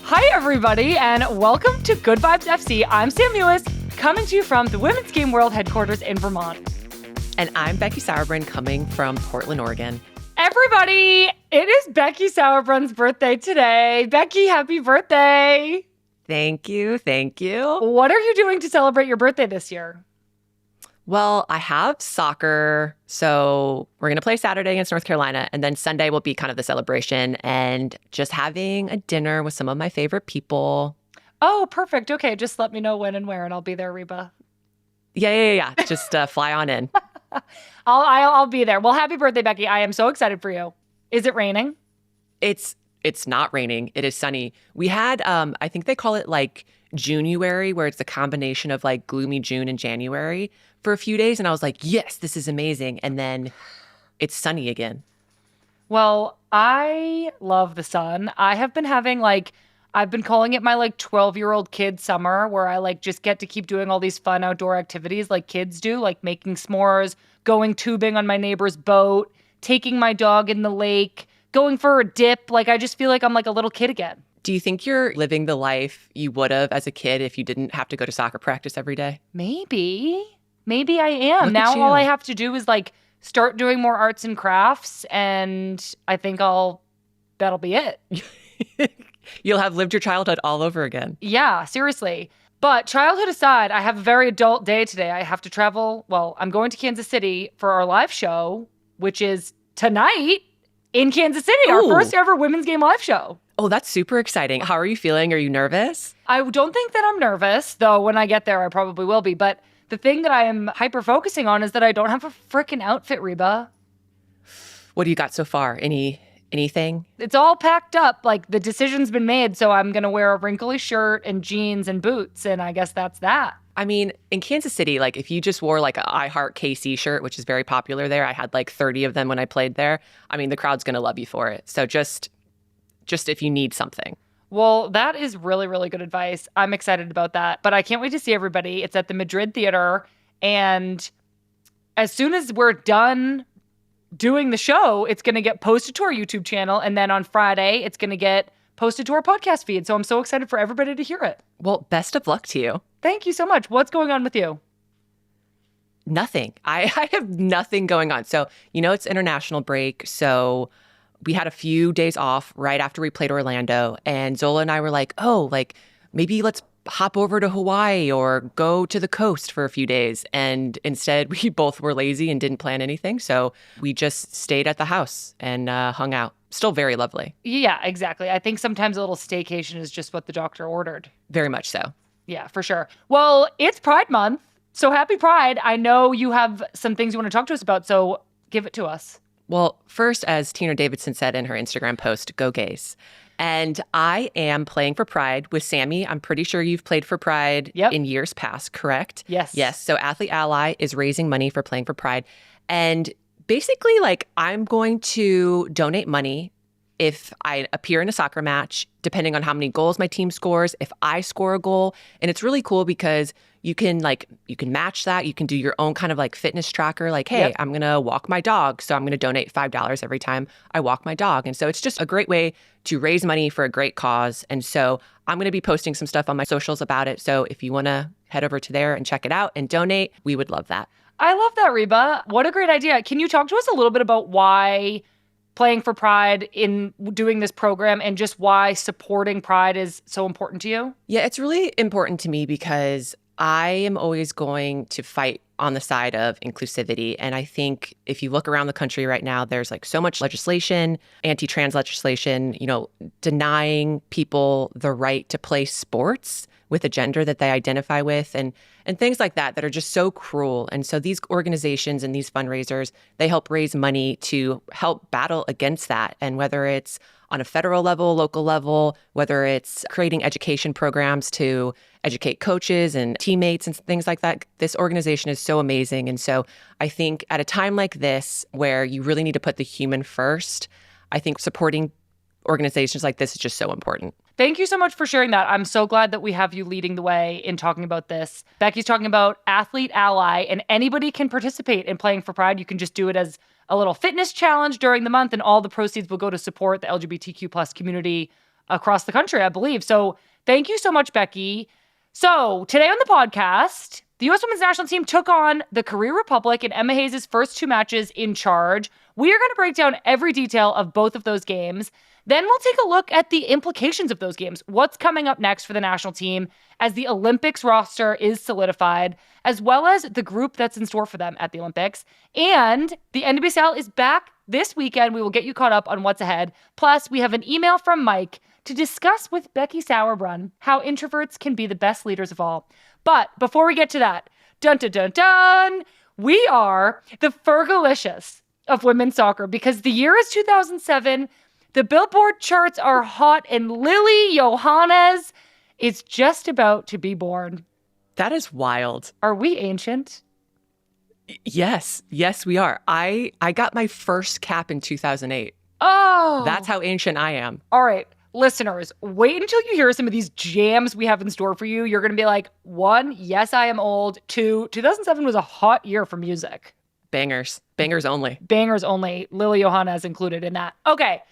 Hi, everybody, and welcome to Good Vibes FC. I'm Sam Lewis, coming to you from the Women's Game World headquarters in Vermont. And I'm Becky Sauerbrunn, coming from Portland, Oregon. Everybody, it is Becky Sauerbrunn's birthday today. Becky, happy birthday. Thank you. Thank you. What are you doing to celebrate your birthday this year? Well, I have soccer, so we're going to play Saturday against North Carolina, and then Sunday will be kind of the celebration and just having a dinner with some of my favorite people. Oh, perfect. Okay, just let me know when and where, and I'll be there, Reba. Yeah. Just fly on in. I'll be there. Well, happy birthday, Becky. I am so excited for you. Is it raining? It's not raining. It is sunny. We had, I think they call it like January, where it's a combination of like gloomy June and January for a few days. And I was like, yes, this is amazing. And then it's sunny again. Well, I love the sun. I have been having I've been calling it my 12-year-old kid summer, where I just get to keep doing all these fun outdoor activities like kids do, like making s'mores, going tubing on my neighbor's boat, taking my dog in the lake, going for a dip. I just feel like I'm like a little kid again. Do you think you're living the life you would have as a kid if you didn't have to go to soccer practice every day? Maybe I am. Now all I have to do is start doing more arts and crafts, and I think that'll be it. You'll have lived your childhood all over again. Yeah, seriously. But childhood aside, I have a very adult day today. I have to travel. Well, I'm going to Kansas City for our live show, which is tonight in Kansas City, our first ever Women's Game live show. Oh, that's super exciting. How are you feeling? Are you nervous? I don't think that I'm nervous, though when I get there, I probably will be. But the thing that I am hyper-focusing on is that I don't have a freaking outfit, Reba. What do you got so far? Anything? It's all packed up. The decision's been made, so I'm going to wear a wrinkly shirt and jeans and boots, and I guess that's that. I mean, in Kansas City, if you just wore a I Heart KC shirt, which is very popular there, I had 30 of them when I played there. I mean, the crowd's going to love you for it. So just if you need something. Well, that is really, really good advice. I'm excited about that. But I can't wait to see everybody. It's at the Madrid Theater. And as soon as we're done doing the show, it's going to get posted to our YouTube channel. And then on Friday, it's going to get posted to our podcast feed. So I'm so excited for everybody to hear it. Well, best of luck to you. Thank you so much. What's going on with you? Nothing. I have nothing going on. So, it's international break. So we had a few days off right after we played Orlando, and Zola and I were like, maybe let's hop over to Hawaii or go to the coast for a few days. And instead, we both were lazy and didn't plan anything. So we just stayed at the house and hung out. Still very lovely. Yeah, exactly. I think sometimes a little staycation is just what the doctor ordered. Very much so. Yeah, for sure. Well, it's Pride Month. So happy Pride. I know you have some things you want to talk to us about, so give it to us. Well, first, as Tierna Davidson said in her Instagram post, go gays. And I am playing for Pride with Sammy. I'm pretty sure you've played for Pride in years past, correct? Yes. Yes. So Athlete Ally is raising money for playing for Pride. And basically, I'm going to donate money if I appear in a soccer match, depending on how many goals my team scores, if I score a goal. And it's really cool because you can match that. You can do your own kind of fitness tracker. Hey, I'm going to walk my dog. So I'm going to donate $5 every time I walk my dog. And so it's just a great way to raise money for a great cause. And so I'm going to be posting some stuff on my socials about it. So if you want to head over to there and check it out and donate, we would love that. I love that, Reba. What a great idea. Can you talk to us a little bit about why playing for Pride in doing this program and just why supporting Pride is so important to you? Yeah, it's really important to me because I am always going to fight on the side of inclusivity. And I think if you look around the country right now, there's so much legislation, anti-trans legislation, denying people the right to play sports with a gender that they identify with and things like that are just so cruel. And so these organizations and these fundraisers, they help raise money to help battle against that. And whether it's on a federal level, local level, whether it's creating education programs to educate coaches and teammates and things like that, this organization is so amazing. And so I think at a time like this, where you really need to put the human first, I think supporting organizations like this is just so important. Thank you so much for sharing that. I'm so glad that we have you leading the way in talking about this. Becky's talking about Athlete Ally, and anybody can participate in playing for Pride. You can just do it as a little fitness challenge during the month, and all the proceeds will go to support the LGBTQ plus community across the country, I believe. So thank you so much, Becky. So today on the podcast, the U.S. Women's National Team took on the Korea Republic in Emma Hayes' first 2 matches in charge. We are going to break down every detail of both of those games. Then we'll take a look at the implications of those games. What's coming up next for the national team as the Olympics roster is solidified, as well as the group that's in store for them at the Olympics. And the NWSL is back this weekend. We will get you caught up on what's ahead. Plus, we have an email from Mike to discuss with Becky Sauerbrunn how introverts can be the best leaders of all. But before we get to that, dun dun dun dun, we are the Fergalicious of women's soccer because the year is 2007. The Billboard charts are hot, and Lily Yohannes is just about to be born. That is wild. Are we ancient? Yes, we are. I got my first cap in 2008. Oh. That's how ancient I am. All right. Listeners, wait until you hear some of these jams we have in store for you. You're going to be like, 1, yes, I am old. 2, 2007 was a hot year for music. Bangers. Bangers only. Bangers only. Lily Yohannes included in that. Okay,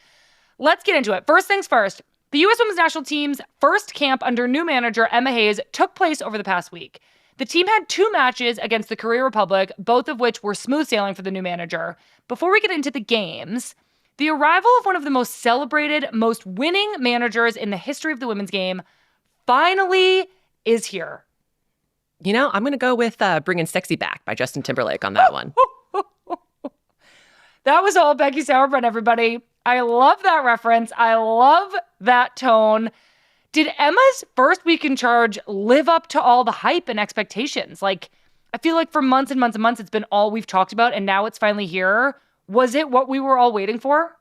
let's get into it. First things first. The U.S. Women's National Team's first camp under new manager Emma Hayes took place over the past week. The team had 2 matches against the Korea Republic, both of which were smooth sailing for the new manager. Before we get into the games, the arrival of one of the most celebrated, most winning managers in the history of the women's game finally is here. You know, I'm going to go with Bringing Sexy Back by Justin Timberlake on that one. That was all Becky Sauerbrunn, everybody. I love that reference. I love that tone. Did Emma's first week in charge live up to all the hype and expectations? Like, I feel like for months and months and months, it's been all we've talked about, and now it's finally here. Was it what we were all waiting for?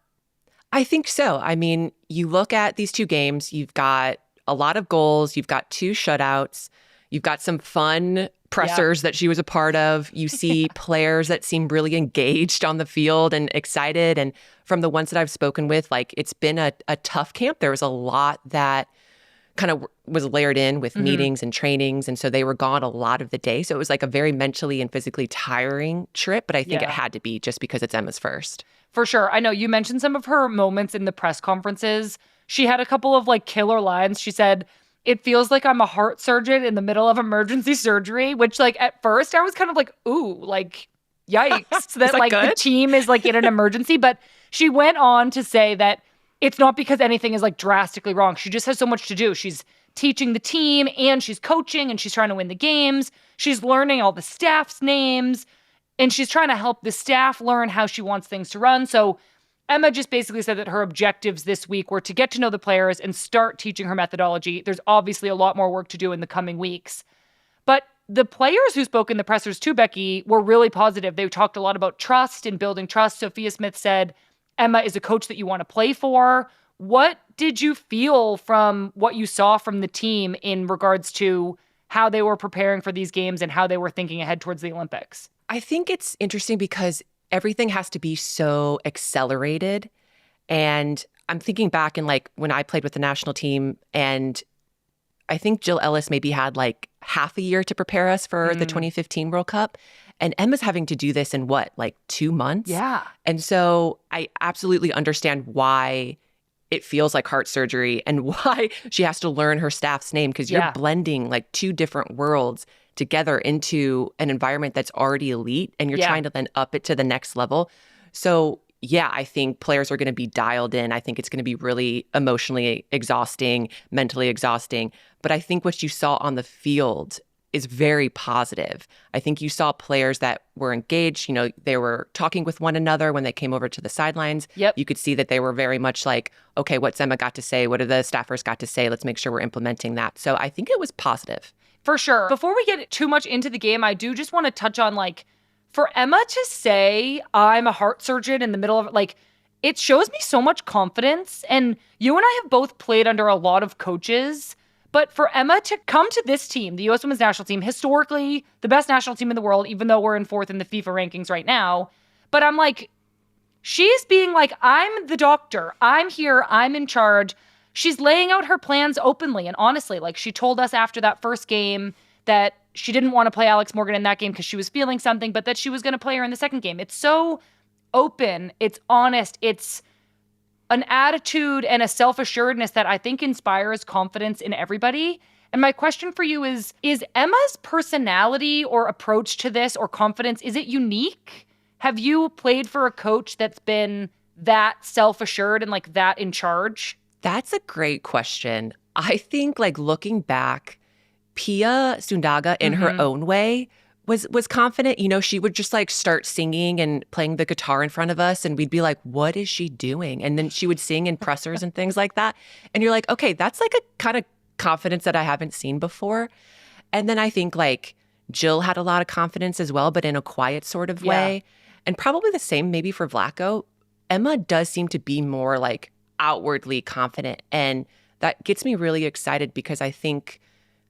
I think so. I mean, you look at these 2 games, you've got a lot of goals, you've got 2 shutouts, you've got some fun pressers that she was a part of. You see players that seem really engaged on the field and excited. And from the ones that I've spoken with, like, it's been a tough camp. There was a lot that kind of was layered in with meetings and trainings. And so they were gone a lot of the day. So it was like a very mentally and physically tiring trip. But I think it had to be just because it's Emma's first. For sure. I know you mentioned some of her moments in the press conferences. She had a couple of like killer lines. She said, "It feels like I'm a heart surgeon in the middle of emergency surgery," which like at first I was kind of like, ooh, like yikes that like good? the team is like in an emergency. But she went on to say that it's not because anything is like drastically wrong. She just has so much to do. She's teaching the team and she's coaching and she's trying to win the games. She's learning all the staff's names and she's trying to help the staff learn how she wants things to run. So Emma just basically said that her objectives this week were to get to know the players and start teaching her methodology. There's obviously a lot more work to do in the coming weeks. But the players who spoke in the pressers too, Becky, were really positive. They talked a lot about trust and building trust. Sophia Smith said, Emma is a coach that you want to play for. What did you feel from what you saw from the team in regards to how they were preparing for these games and how they were thinking ahead towards the Olympics? I think it's interesting because everything has to be so accelerated. And I'm thinking back in like when I played with the national team, and I think Jill Ellis maybe had like half a year to prepare us for the 2015 World Cup. And Emma's having to do this in what, like 2 months? Yeah. And so I absolutely understand why it feels like heart surgery and why she has to learn her staff's name, because you're blending like 2 different worlds together into an environment that's already elite, and you're trying to then up it to the next level. So yeah, I think players are going to be dialed in. I think it's going to be really emotionally exhausting, mentally exhausting. But I think what you saw on the field is very positive. I think you saw players that were engaged. You know, they were talking with one another when they came over to the sidelines. Yep. You could see that they were very much like, okay, what's Emma got to say? What are the staffers got to say? Let's make sure we're implementing that. So I think it was positive. For sure. Before we get too much into the game, I do just want to touch on like, for Emma to say, I'm a heart surgeon in the middle of it, like, it shows me so much confidence. And you and I have both played under a lot of coaches. But for Emma to come to this team, the U.S. Women's National Team, historically the best national team in the world, even though we're in 4th in the FIFA rankings right now. But I'm like, she's being like, I'm the doctor. I'm here. I'm in charge. She's laying out her plans openly and honestly. Like, she told us after that first game that she didn't want to play Alex Morgan in that game because she was feeling something, but that she was going to play her in the second game. It's so open. It's honest. It's an attitude and a self-assuredness that I think inspires confidence in everybody. And my question for you is Emma's personality or approach to this or confidence, is it unique? Have you played for a coach that's been that self-assured and like that in charge? That's a great question. I think like looking back, Pia Sundaga in her own way was confident. You know, she would just like start singing and playing the guitar in front of us and we'd be like, what is she doing? And then she would sing in pressers and things like that. And you're like, okay, that's like a kind of confidence that I haven't seen before. And then I think like Jill had a lot of confidence as well, but in a quiet sort of way. And probably the same maybe for Vlatko. Emma does seem to be more like outwardly confident. And that gets me really excited because I think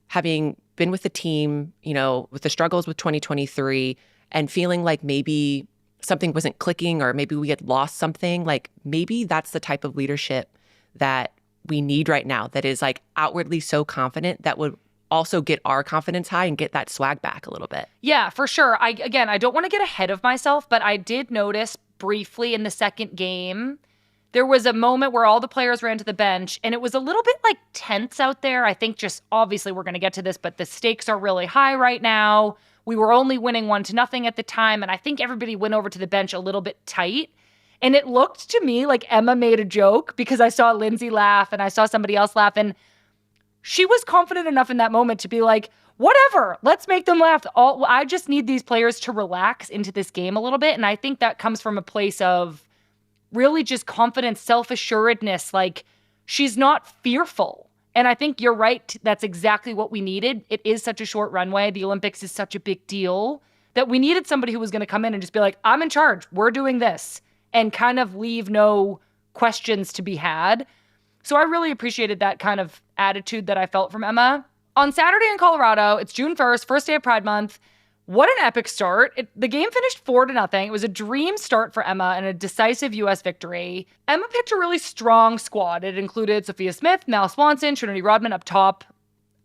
having been with the team, you know, with the struggles with 2023 and feeling like maybe something wasn't clicking or maybe we had lost something, like maybe that's the type of leadership that we need right now that is like outwardly so confident that would also get our confidence high and get that swag back a little bit. Yeah, for sure. I don't want to get ahead of myself, but I did notice briefly in the second game, there was a moment where all the players ran to the bench and it was a little bit like tense out there. I think just obviously we're going to get to this, but the stakes are really high right now. We were only winning 1-0 at the time. And I think everybody went over to the bench a little bit tight. And it looked to me like Emma made a joke because I saw Lindsay laugh and I saw somebody else laugh. And she was confident enough in that moment to be like, whatever, let's make them laugh. I just need these players to relax into this game a little bit. And I think that comes from a place of really just confidence, self-assuredness. Like she's not fearful. And I think you're right. That's exactly what we needed. It is such a short runway. The Olympics is such a big deal that we needed somebody who was going to come in and just be like, I'm in charge. We're doing this. And kind of leave no questions to be had. So I really appreciated that kind of attitude that I felt from Emma. On Saturday in Colorado, it's June 1st, first day of Pride Month. What an epic start. The game finished 4-0. It was a dream start for Emma and a decisive U.S. victory. Emma picked a really strong squad. It included Sophia Smith, Mal Swanson, Trinity Rodman up top.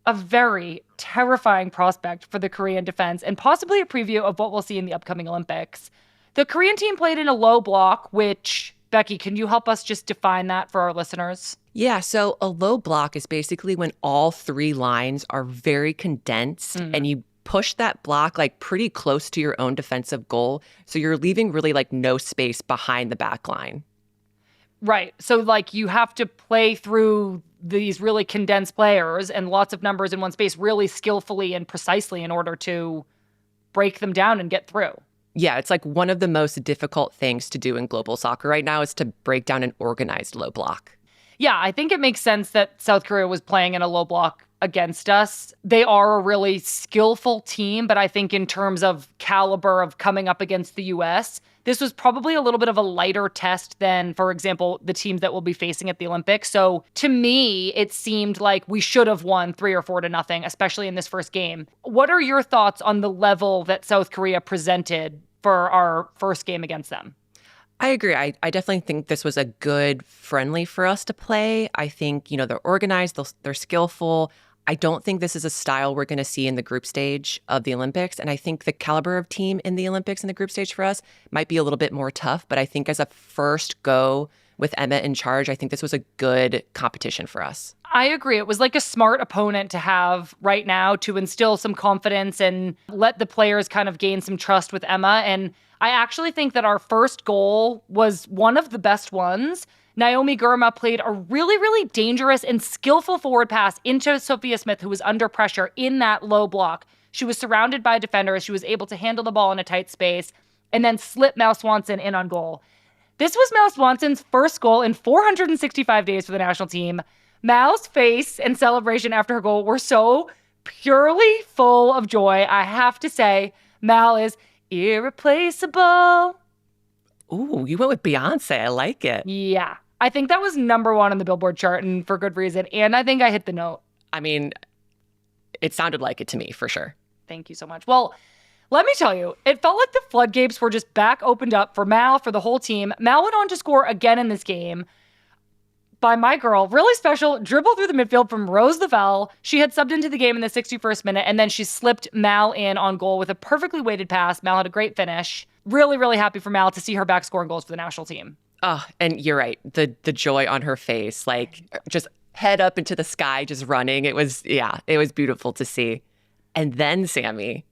A very terrifying prospect for the Korean defense and possibly a preview of what we'll see in the upcoming Olympics. The Korean team played in a low block, which, Becky, can you help us just define that for our listeners? Yeah, so a low block is basically when all three lines are very condensed and you push that block like pretty close to your own defensive goal. So you're leaving really like no space behind the back line. Right. So like you have to play through these really condensed players and lots of numbers in one space really skillfully and precisely in order to break them down and get through. Yeah, it's like one of the most difficult things to do in global soccer right now is to break down an organized low block. Yeah, I think it makes sense that South Korea was playing in a low block against us. They are a really skillful team, but I think in terms of caliber of coming up against the US, this was probably a little bit of a lighter test than, for example, the teams that we'll be facing at the Olympics. So to me, it seemed like we should have won 3 or 4-0, especially in this first game. What are your thoughts on the level that South Korea presented for our first game against them? I agree. I definitely think this was a good friendly for us to play. I think, you know, they're organized, they're skillful. I don't think this is a style we're going to see in the group stage of the Olympics. And I think the caliber of team in the Olympics in the group stage for us might be a little bit more tough. But I think as a first go with Emma in charge, I think this was a good competition for us. I agree. It was like a smart opponent to have right now to instill some confidence and let the players kind of gain some trust with Emma. And I actually think that our first goal was one of the best ones. Naomi Gurma played a really, really dangerous and skillful forward pass into Sophia Smith, who was under pressure in that low block. She was surrounded by defenders. She was able to handle the ball in a tight space and then slip Mal Swanson in on goal. This was Mal Swanson's first goal in 465 days for the national team. Mal's face and celebration after her goal were so purely full of joy. I have to say, Mal is irreplaceable. Ooh, you went with Beyonce. I like it. Yeah. I think that was number 1 on the Billboard chart, and for good reason. And I think I hit the note. I mean, it sounded like it to me, for sure. Thank you so much. Well, let me tell you, it felt like the floodgates were just back opened up for Mal, for the whole team. Mal went on to score again in this game by my girl. Really special dribble through the midfield from Rose Lavelle. She had subbed into the game in the 61st minute, and then she slipped Mal in on goal with a perfectly weighted pass. Mal had a great finish. Really, really happy for Mal to see her back scoring goals for the national team. Oh, and you're right. The joy on her face, like just head up into the sky, just running. It was, yeah, it was beautiful to see. And then Sammy,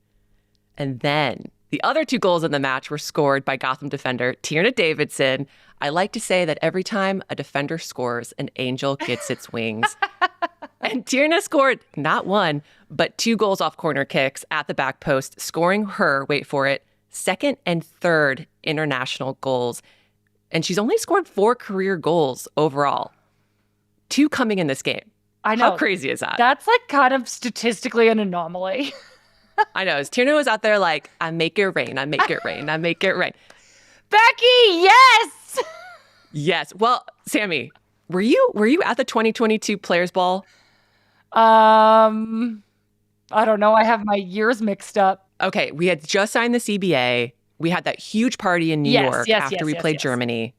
and then the other two goals in the match were scored by Gotham defender Tierna Davidson. I like to say that every time a defender scores, an angel gets its wings. And Tierna scored not one, but two goals off corner kicks at the back post, scoring her, wait for it, second and third international goals. And she's only scored 4 career goals overall, 2 coming in this game. I know. How crazy is that? That's like kind of statistically an anomaly. I know. As Tierna was out there like, I make it rain, I make it rain, I make it rain. Becky, yes! Yes. Well, Sammy, were you at the 2022 Players Ball? I don't know. I have my years mixed up. Okay, we had just signed the CBA. We had that huge party in New York after we played Germany.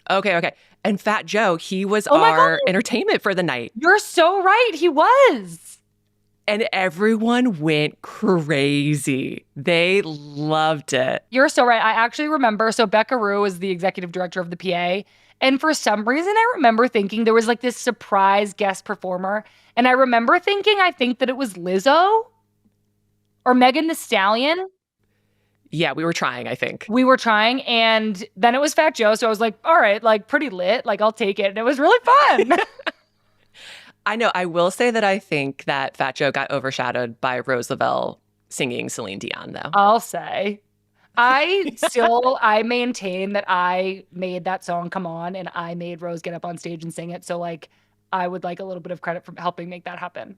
Okay. And Fat Joe, he was our entertainment for the night. You're so right. He was. And everyone went crazy. They loved it. You're so right. I actually remember. So Becca Rue is the executive director of the PA. And for some reason, I remember thinking there was like this surprise guest performer. And I remember thinking, I think that it was Lizzo or Megan Thee Stallion. Yeah, we were trying, I think. We were trying. And then it was Fat Joe. So I was like, all right, like pretty lit. Like I'll take it. And it was really fun. I know. I will say that I think that Fat Joe got overshadowed by Rose Lavelle singing Celine Dion, though. I'll say. I maintain that I made that song come on and I made Rose get up on stage and sing it. So like, I would like a little bit of credit for helping make that happen.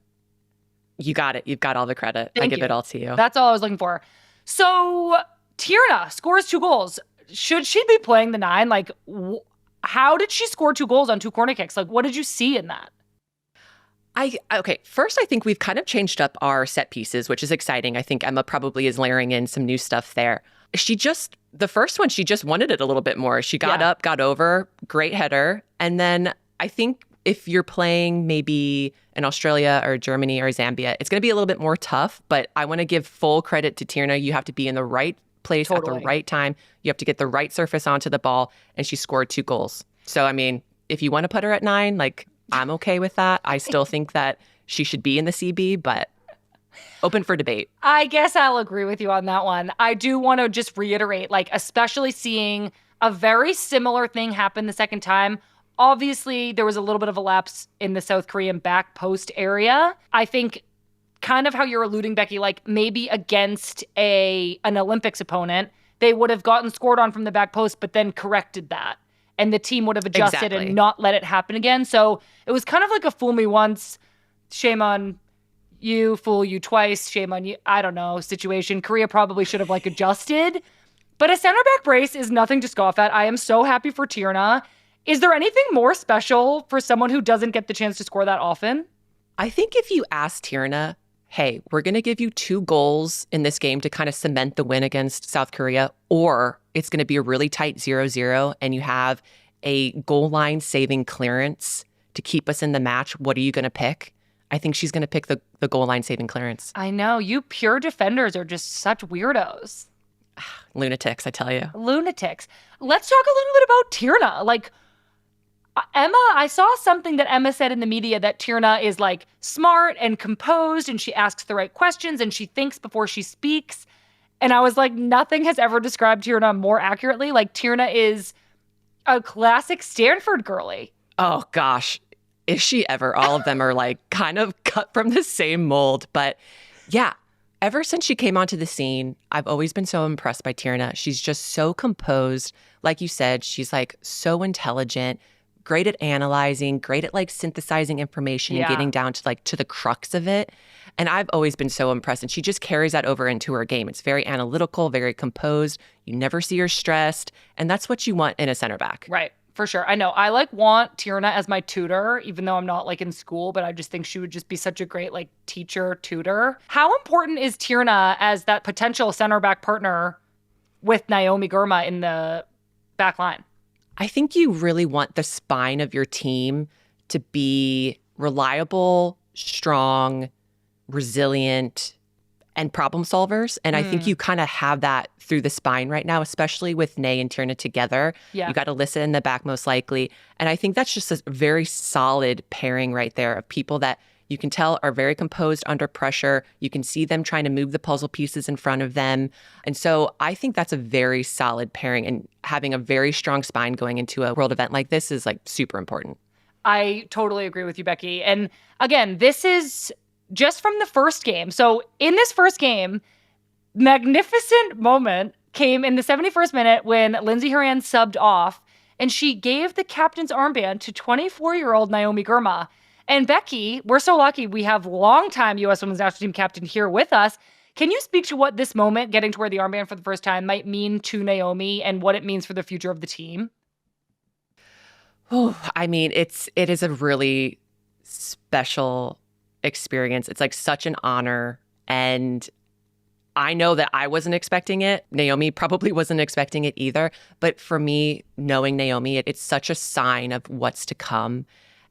You got it. You've got all the credit. Thank I give you. It all to you. That's all I was looking for. So Tierna scores 2 goals. Should she be playing the 9? Like, how did she score 2 goals on 2 corner kicks? Like, what did you see in that? Okay, first, I think we've kind of changed up our set pieces, which is exciting. I think Emma probably is layering in some new stuff there. The first one, she just wanted it a little bit more. She got up, got over, great header. And then I think if you're playing maybe in Australia or Germany or Zambia, it's going to be a little bit more tough. But I want to give full credit to Tierna. You have to be in the right place at the right time. You have to get the right surface onto the ball. And she scored 2 goals. So, I mean, if you want to put her at 9, like, I'm okay with that. I still think that she should be in the CB, but open for debate. I guess I'll agree with you on that one. I do want to just reiterate, like, especially seeing a very similar thing happen the second time. Obviously, there was a little bit of a lapse in the South Korean back post area. I think kind of how you're alluding, Becky, like maybe against an Olympics opponent, they would have gotten scored on from the back post, but then corrected that. And the team would have adjusted and not let it happen again. So it was kind of like a fool me once, shame on you, fool you twice, shame on you, I don't know, situation. Korea probably should have like adjusted. But a center back brace is nothing to scoff at. I am so happy for Tierna. Is there anything more special for someone who doesn't get the chance to score that often? I think if you ask Tierna, hey, we're going to give you 2 goals in this game to kind of cement the win against South Korea, or it's going to be a really tight 0-0 and you have a goal line saving clearance to keep us in the match, what are you going to pick? I think she's going to pick the goal line saving clearance. I know. You pure defenders are just such weirdos. Lunatics, I tell you. Lunatics. Let's talk a little bit about Tierna. Like, Emma, I saw something that Emma said in the media that Tierna is like smart and composed and she asks the right questions and she thinks before she speaks. And I was like, nothing has ever described Tierna more accurately. Like, Tierna is a classic Stanford girly. Oh, gosh. Is she ever? All of them are like kind of cut from the same mold. But yeah, ever since she came onto the scene, I've always been so impressed by Tierna. She's just so composed. Like you said, she's like so intelligent, great at analyzing, great at like synthesizing information and getting down to like to the crux of it. And I've always been so impressed. And she just carries that over into her game. It's very analytical, very composed. You never see her stressed. And that's what you want in a center back. Right. For sure. I know. I like want Tierna as my tutor, even though I'm not like in school, but I just think she would just be such a great like teacher tutor. How important is Tierna as that potential center back partner with Naomi Girma in the back line? I think you really want the spine of your team to be reliable, strong, resilient, and problem solvers. And I think you kind of have that through the spine right now, especially with Nay and Tierna together. Yeah. You got Alyssa in the back most likely. And I think that's just a very solid pairing right there of people that you can tell are very composed under pressure. You can see them trying to move the puzzle pieces in front of them. And so I think that's a very solid pairing, and having a very strong spine going into a world event like this is like super important. I totally agree with you, Becky. And again, this is just from the first game. So in this first game, magnificent moment came in the 71st minute when Lindsey Horan subbed off, and she gave the captain's armband to 24-year-old Naomi Girma. And Becky, we're so lucky we have longtime U.S. Women's National Team captain here with us. Can you speak to what this moment, getting to wear the armband for the first time, might mean to Naomi and what it means for the future of the team? Oh, I mean, it is a really special experience. It's like such an honor. And I know that I wasn't expecting it. Naomi probably wasn't expecting it either. But for me, knowing Naomi, it's such a sign of what's to come.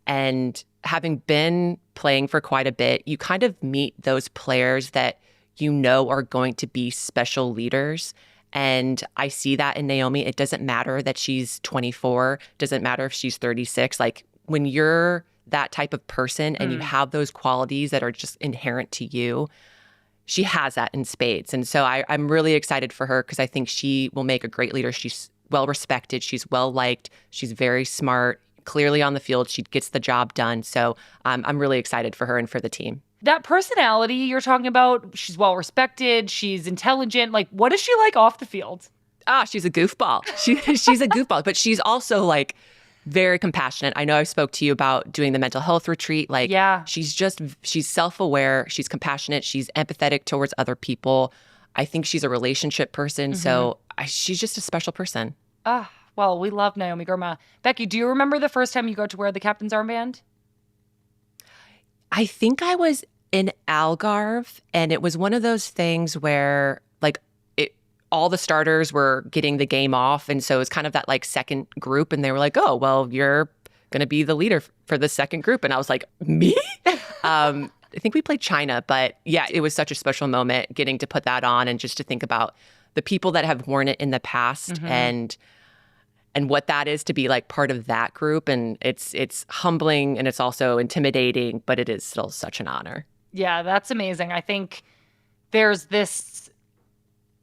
And having been playing for quite a bit, you kind of meet those players that you know are going to be special leaders. And I see that in Naomi. It doesn't matter that she's 24, doesn't matter if she's 36. Like when you're that type of person and you have those qualities that are just inherent to you, she has that in spades. And so I'm really excited for her because I think she will make a great leader. She's well respected. She's well liked. She's very smart. Clearly on the field, she gets the job done. So I'm really excited for her and for the team. That personality you're talking about, she's well respected, she's intelligent. Like, what is she like off the field? She's a goofball. She's a goofball, but she's also like very compassionate. I know I spoke to you about doing the mental health retreat. Like, yeah, she's self-aware. She's compassionate. She's empathetic towards other people. I think she's a relationship person. So she's just a special person. Well, we love Naomi Girma. Becky, do you remember the first time you got to wear the captain's armband? I think I was in Algarve, and it was one of those things where like all the starters were getting the game off. And so it was kind of that like second group, and they were like, oh, well, you're going to be the leader for the second group. And I was like, me? I think we played China, but yeah, it was such a special moment getting to put that on and just to think about the people that have worn it in the past and what that is to be like part of that group. And it's humbling and it's also intimidating, but it is still such an honor. Yeah, that's amazing. I think there's this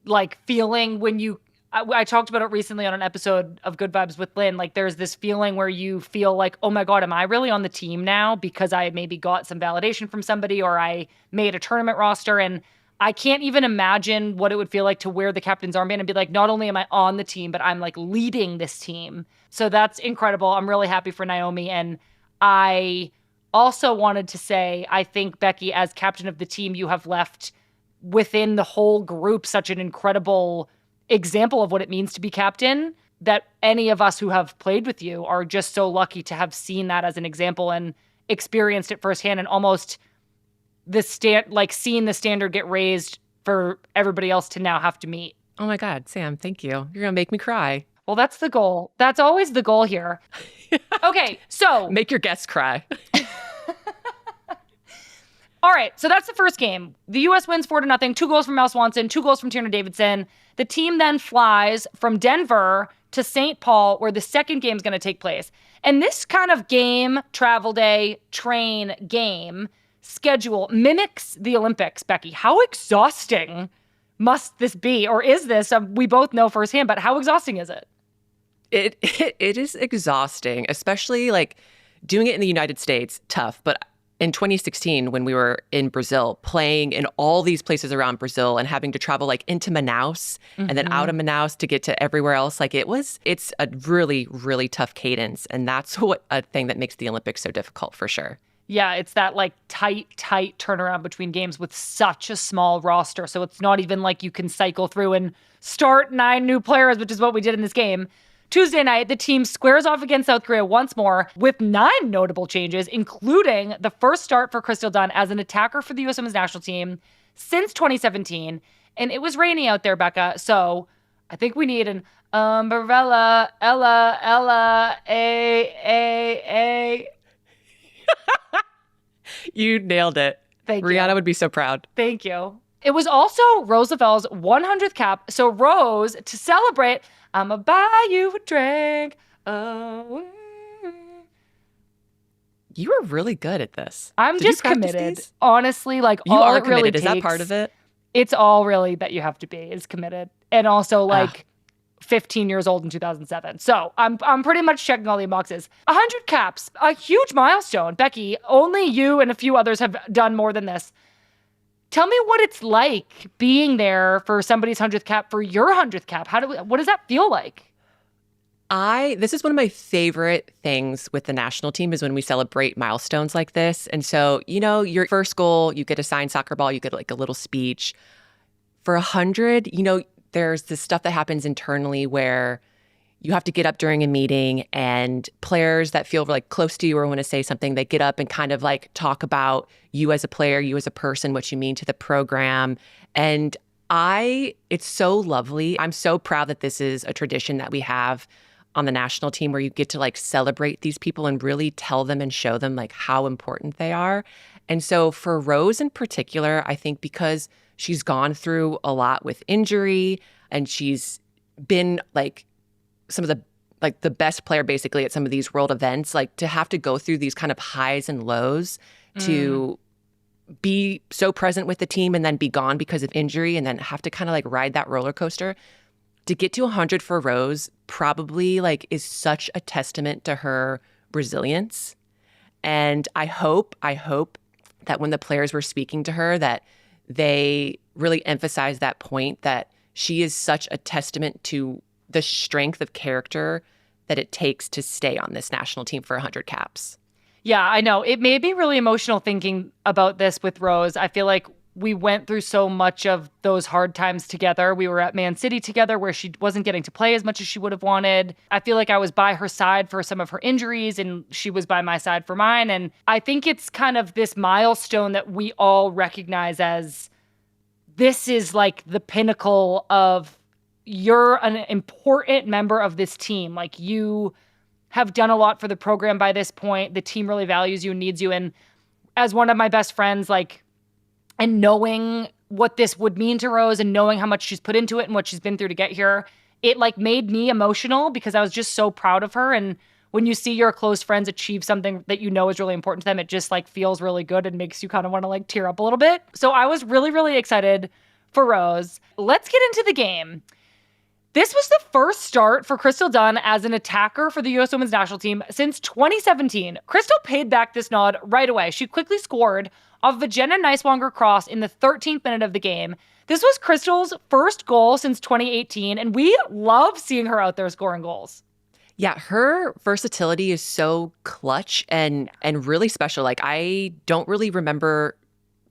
like feeling when I talked about it recently on an episode of Good Vibes with Lynn. Like there's this feeling where you feel like, oh my God, am I really on the team now? Because I maybe got some validation from somebody or I made a tournament roster. And I can't even imagine what it would feel like to wear the captain's armband and be like, not only am I on the team, but I'm like leading this team. So that's incredible. I'm really happy for Naomi. And I also wanted to say, I think, Becky, as captain of the team, you have left within the whole group such an incredible example of what it means to be captain that any of us who have played with you are just so lucky to have seen that as an example and experienced it firsthand and almost seeing the standard get raised for everybody else to now have to meet. Oh my God, Sam, thank you. You're going to make me cry. Well, that's the goal. That's always the goal here. Okay, so make your guests cry. All right, so that's the first game. The U.S. wins 4-0. 2 goals from Mel Swanson, 2 goals from Tierna Davidson. The team then flies from Denver to St. Paul, where the second game is going to take place. And this kind of game, travel day, train game schedule mimics the Olympics, Becky. How exhausting must this be? Or is this? We both know firsthand, but how exhausting is it? It is exhausting, especially like doing it in the United States, tough. But in 2016, when we were in Brazil, playing in all these places around Brazil and having to travel like into Manaus and then out of Manaus to get to everywhere else, like it's a really, really tough cadence. And that's a thing that makes the Olympics so difficult for sure. Yeah, it's that like tight turnaround between games with such a small roster. So it's not even like you can cycle through and start 9 new players, which is what we did in this game. Tuesday night, the team squares off against South Korea once more with 9 notable changes, including the first start for Crystal Dunn as an attacker for the U.S. Women's National Team since 2017. And it was rainy out there, Becca. So I think we need an umbrella, Ella, A. You nailed it. Thank you. Rihanna would be so proud. Thank you. It was also Roosevelt's 100th cap. So Rose, to celebrate, I'ma buy you a drink. Oh. You are really good at this. I'm Did you just practice committed. these? Honestly, like You all are it really committed. Is that takes, part of it? it's all really that you have to be is committed. And also Ah, like 15 years old in 2007. So I'm pretty much checking all the boxes. 100 caps, a huge milestone. Becky, only you and a few others have done more than this. Tell me what it's like being there for somebody's 100th cap, for your 100th cap. What does that feel like? this is one of my favorite things with the national team is when we celebrate milestones like this. And so, your first goal, you get a signed soccer ball, you get like a little speech. For 100, there's this stuff that happens internally where you have to get up during a meeting and players that feel like close to you or want to say something, they get up and kind of like talk about you as a player, you as a person, what you mean to the program. And it's so lovely. I'm so proud that this is a tradition that we have on the national team where you get to like celebrate these people and really tell them and show them like how important they are. And so for Rose in particular, I think because she's gone through a lot with injury and she's been like the best player basically at some of these world events, like to have to go through these kind of highs and lows to be so present with the team and then be gone because of injury and then have to kind of like ride that roller coaster to get to 100 for Rose probably like is such a testament to her resilience. And I hope that when the players were speaking to her that they really emphasize that point that she is such a testament to the strength of character that it takes to stay on this national team for 100 caps. Yeah, I know. It made me really emotional thinking about this with Rose. I feel like we went through so much of those hard times together. We were at Man City together where she wasn't getting to play as much as she would have wanted. I feel like I was by her side for some of her injuries and she was by my side for mine. And I think it's kind of this milestone that we all recognize as this is like the pinnacle of you're an important member of this team. Like you have done a lot for the program by this point. The team really values you and needs you. And as one of my best friends, like, and knowing what this would mean to Rose and knowing how much she's put into it and what she's been through to get here, it like made me emotional because I was just so proud of her. And when you see your close friends achieve something that you know is really important to them, it just like feels really good and makes you kind of want to like tear up a little bit. So I was really, really excited for Rose. Let's get into the game. This was the first start for Crystal Dunn as an attacker for the U.S. Women's National Team since 2017. Crystal paid back this nod right away. She quickly scored off of a Jenna Neiswanger cross in the 13th minute of the game. This was Crystal's first goal since 2018, and we love seeing her out there scoring goals. Yeah, her versatility is so clutch and really special. Like I don't really remember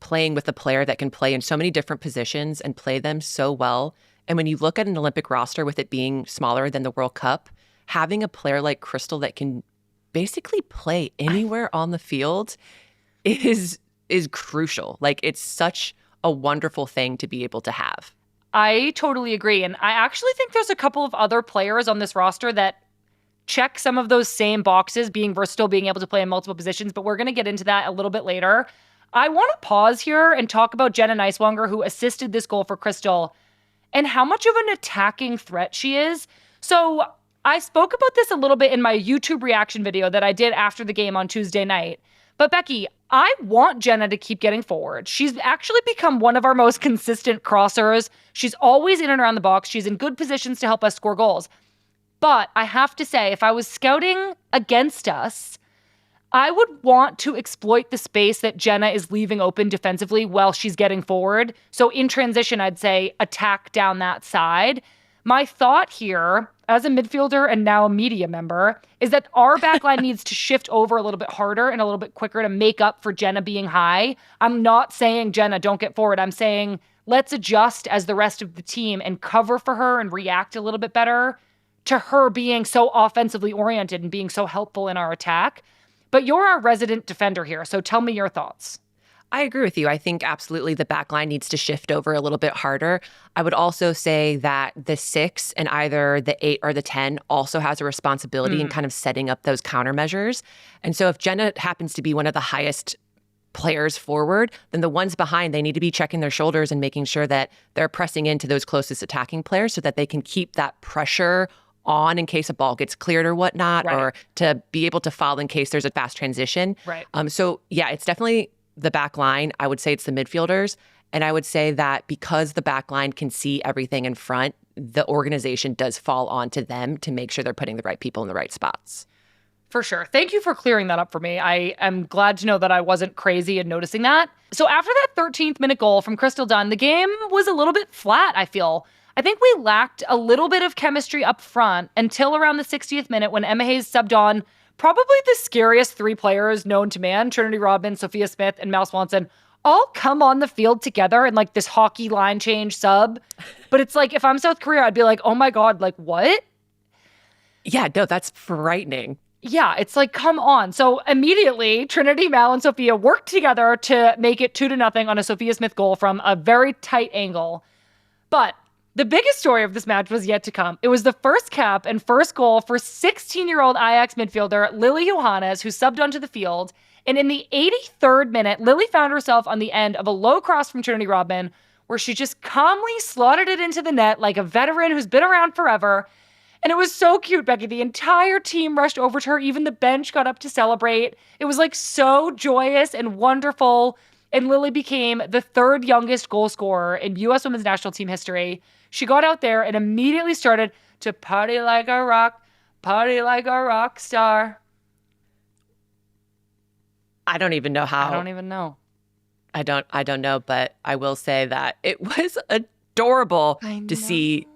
playing with a player that can play in so many different positions and play them so well. And when you look at an Olympic roster with it being smaller than the World Cup, having a player like Crystal that can basically play anywhere on the field is crucial. Like it's such a wonderful thing to be able to have. I totally agree. And I actually think there's a couple of other players on this roster that check some of those same boxes, being versatile, being able to play in multiple positions, but we're going to get into that a little bit later. I want to pause here and talk about Jenna Neiswanger, who assisted this goal for Crystal, and how much of an attacking threat she is. So I spoke about this a little bit in my YouTube reaction video that I did after the game on Tuesday night. But Becky, I want Jenna to keep getting forward. She's actually become one of our most consistent crossers. She's always in and around the box. She's in good positions to help us score goals. But I have to say, if I was scouting against us, I would want to exploit the space that Jenna is leaving open defensively while she's getting forward. So in transition, I'd say attack down that side. My thought here, as a midfielder and now a media member, is that our backline needs to shift over a little bit harder and a little bit quicker to make up for Jenna being high. I'm not saying, Jenna, don't get forward. I'm saying let's adjust as the rest of the team and cover for her and react a little bit better to her being so offensively oriented and being so helpful in our attack. But you're our resident defender here, so tell me your thoughts. I agree with you. I think absolutely the back line needs to shift over a little bit harder. I would also say that the 6 and either the 8 or the 10 also has a responsibility in kind of setting up those countermeasures. And so if Jenna happens to be one of the highest players forward, then the ones behind, they need to be checking their shoulders and making sure that they're pressing into those closest attacking players so that they can keep that pressure on in case a ball gets cleared or whatnot, Right. or to be able to foul in case there's a fast transition. Right. So yeah, it's definitely the back line. I would say it's the midfielders. And I would say that because the back line can see everything in front, the organization does fall onto them to make sure they're putting the right people in the right spots. For sure. Thank you for clearing that up for me. I am glad to know that I wasn't crazy in noticing that. So after that 13th minute goal from Crystal Dunn, the game was a little bit flat, I feel. I think we lacked a little bit of chemistry up front until around the 60th minute when Emma Hayes subbed on probably the scariest three players known to man, Trinity Rodman, Sophia Smith, and Mal Swanson, all come on the field together in like this hockey line change sub. But it's like, if I'm South Korea, I'd be like, oh my God, like what? Yeah, no, that's frightening. Yeah, it's like, come on. So immediately, Trinity, Mal, and Sophia worked together to make it 2-0 on a Sophia Smith goal from a very tight angle. But the biggest story of this match was yet to come. It was the first cap and first goal for 16-year-old Ajax midfielder Lily Yohannes, who subbed onto the field. And in the 83rd minute, Lily found herself on the end of a low cross from Trinity Rodman, where she just calmly slotted it into the net like a veteran who's been around forever. And it was so cute, Becky. The entire team rushed over to her. Even the bench got up to celebrate. It was like so joyous and wonderful. And Lily became the third youngest goal scorer in U.S. women's national team history. She got out there and immediately started to party like a rock star. I don't even know how. I don't even know. I don't know, but I will say that it was adorable to see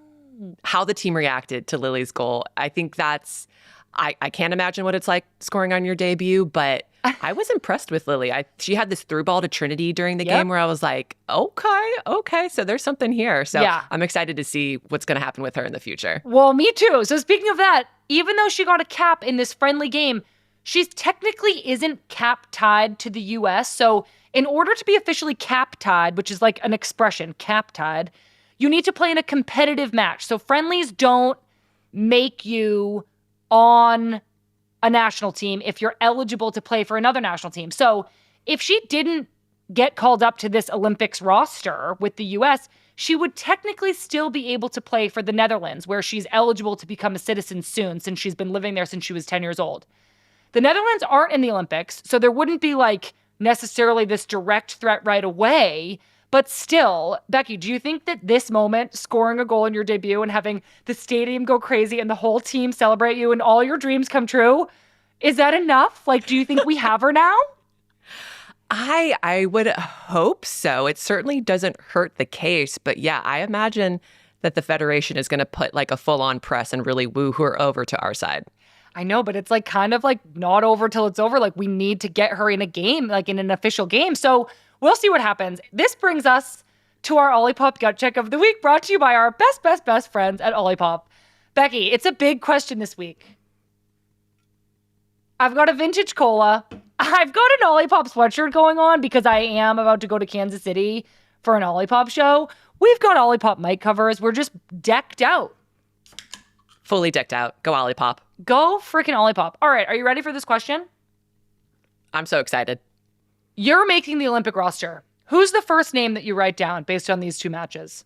how the team reacted to Lily's goal. I think that's, I can't imagine what it's like scoring on your debut, but I was impressed with Lily. She had this through ball to Trinity during the game where I was like, okay, so there's something here. So Yeah. I'm excited to see what's going to happen with her in the future. Well, me too. So speaking of that, even though she got a cap in this friendly game, she's technically isn't cap tied to the U.S. So in order to be officially cap tied, which is like an expression, cap tied, you need to play in a competitive match. So friendlies don't make you on a national team if you're eligible to play for another national team. So if she didn't get called up to this Olympics roster with the U.S., she would technically still be able to play for the Netherlands, where she's eligible to become a citizen soon since she's been living there since she was 10 years old. The Netherlands aren't in the Olympics, so there wouldn't be like necessarily this direct threat right away. But still, Becky, do you think that this moment, scoring a goal in your debut and having the stadium go crazy and the whole team celebrate you and all your dreams come true, is that enough? Like, do you think we have her now? I would hope so. It certainly doesn't hurt the case. But yeah, I imagine that the Federation is going to put like a full-on press and really woo her over to our side. I know, but it's like kind of like not over till it's over. Like we need to get her in a game, like in an official game. So we'll see what happens. This brings us to our Olipop gut check of the week, brought to you by our best friends at Olipop. Becky, it's a big question this week. I've got a vintage cola. I've got an Olipop sweatshirt going on because I am about to go to Kansas City for an Olipop show. We've got Olipop mic covers. We're just decked out. Fully decked out. Go Olipop. Go freaking Olipop. All right, are you ready for this question? I'm so excited. You're making the Olympic roster. Who's the first name that you write down based on these two matches?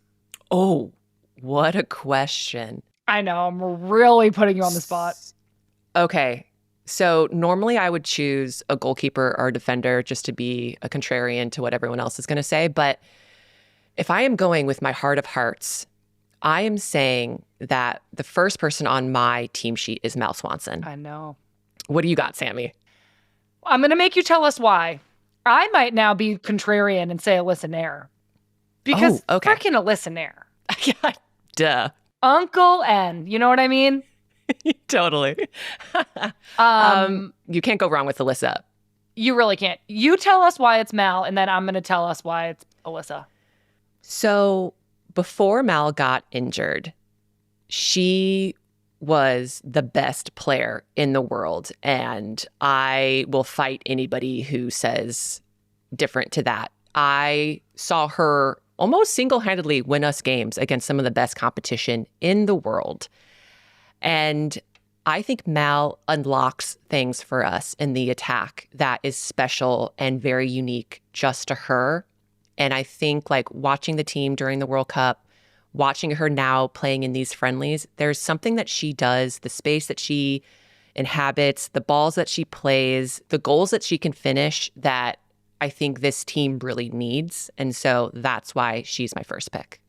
Oh, what a question. I know, I'm really putting you on the spot. Okay. So normally I would choose a goalkeeper or a defender just to be a contrarian to what everyone else is going to say. But if I am going with my heart of hearts, I am saying that the first person on my team sheet is Mal Swanson. I know. What do you got, Sammy? I'm going to make you tell us why. I might now be contrarian and say Alyssa Nair. Because freaking Alyssa Nair. Yeah, duh. Uncle N. You know what I mean? Totally. You can't go wrong with Alyssa. You really can't. You tell us why it's Mal, and then I'm going to tell us why it's Alyssa. So before Mal got injured, she was the best player in the world. And I will fight anybody who says different to that. I saw her almost single-handedly win us games against some of the best competition in the world. And I think Mal unlocks things for us in the attack that is special and very unique just to her. And I think like watching the team during the World Cup, watching her now playing in these friendlies, there's something that she does, the space that she inhabits, the balls that she plays, the goals that she can finish that I think this team really needs. And so that's why she's my first pick.